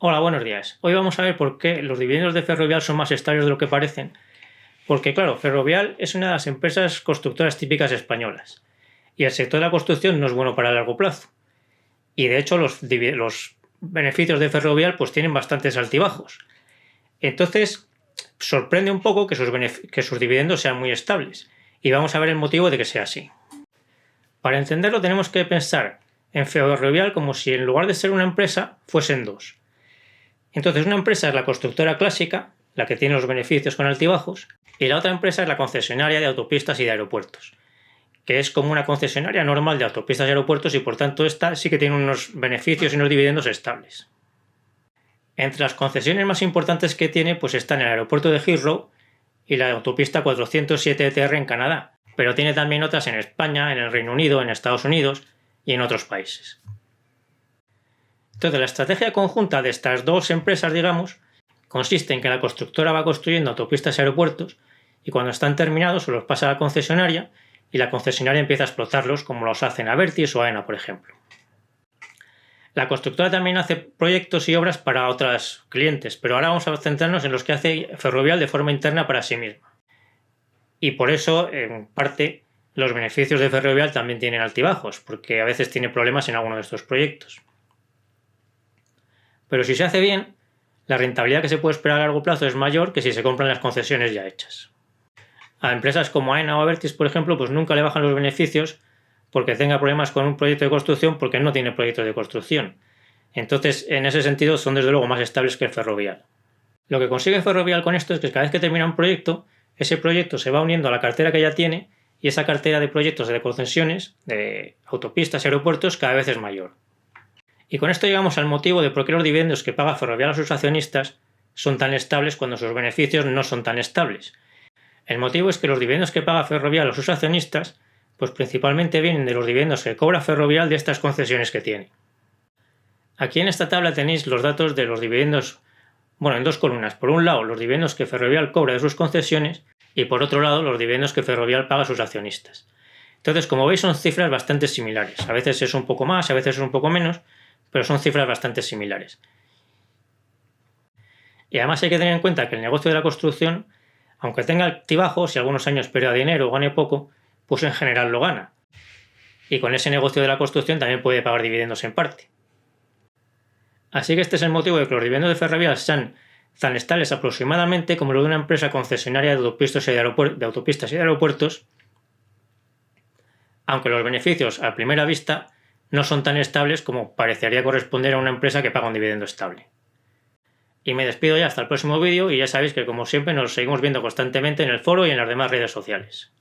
Hola, buenos días. Hoy vamos a ver por qué los dividendos de Ferrovial son más estables de lo que parecen. Porque, claro, Ferrovial es una de las empresas constructoras típicas españolas. Y el sector de la construcción no es bueno para el largo plazo. Y de hecho los beneficios de Ferrovial pues tienen bastantes altibajos. Entonces, sorprende un poco que sus dividendos sean muy estables. Y vamos a ver el motivo de que sea así. Para entenderlo tenemos que pensar en Ferrovial como si en lugar de ser una empresa fuesen dos. Entonces, una empresa es la constructora clásica, la que tiene los beneficios con altibajos, y la otra empresa es la concesionaria de autopistas y de aeropuertos, que es como una concesionaria normal de autopistas y aeropuertos y por tanto esta sí que tiene unos beneficios y unos dividendos estables. Entre las concesiones más importantes que tiene pues están el aeropuerto de Heathrow y la autopista 407 ETR en Canadá, pero tiene también otras en España, en el Reino Unido, en Estados Unidos y en otros países. Entonces, la estrategia conjunta de estas dos empresas, digamos, consiste en que la constructora va construyendo autopistas y aeropuertos y cuando están terminados se los pasa a la concesionaria y la concesionaria empieza a explotarlos como los hacen Abertis o AENA, por ejemplo. La constructora también hace proyectos y obras para otros clientes, pero ahora vamos a centrarnos en los que hace Ferrovial de forma interna para sí misma. Y por eso, en parte, los beneficios de Ferrovial también tienen altibajos, porque a veces tiene problemas en alguno de estos proyectos. Pero si se hace bien, la rentabilidad que se puede esperar a largo plazo es mayor que si se compran las concesiones ya hechas. A empresas como AENA o Abertis, por ejemplo, pues nunca le bajan los beneficios porque tenga problemas con un proyecto de construcción porque no tiene proyecto de construcción. Entonces, en ese sentido, son desde luego más estables que el Ferrovial. Lo que consigue Ferrovial con esto es que cada vez que termina un proyecto, ese proyecto se va uniendo a la cartera que ya tiene y esa cartera de proyectos de concesiones, de autopistas y aeropuertos, cada vez es mayor. Y con esto llegamos al motivo de por qué los dividendos que paga Ferrovial a sus accionistas son tan estables cuando sus beneficios no son tan estables. El motivo es que los dividendos que paga Ferrovial a sus accionistas pues principalmente vienen de los dividendos que cobra Ferrovial de estas concesiones que tiene. Aquí en esta tabla tenéis los datos de los dividendos, en dos columnas. Por un lado, los dividendos que Ferrovial cobra de sus concesiones y por otro lado, los dividendos que Ferrovial paga a sus accionistas. Entonces, como veis, son cifras bastante similares. A veces es un poco más, a veces es un poco menos, pero son cifras bastante similares. Y además hay que tener en cuenta que el negocio de la construcción, aunque tenga altibajos y algunos años pierda dinero o gane poco, pues en general lo gana. Y con ese negocio de la construcción también puede pagar dividendos en parte. Así que este es el motivo de que los dividendos de Ferrovial sean tan estables aproximadamente como los de una empresa concesionaria de autopistas y de aeropuertos, aunque los beneficios a primera vista no son tan estables como parecería corresponder a una empresa que paga un dividendo estable. Y me despido ya hasta el próximo vídeo y ya sabéis que como siempre nos seguimos viendo constantemente en el foro y en las demás redes sociales.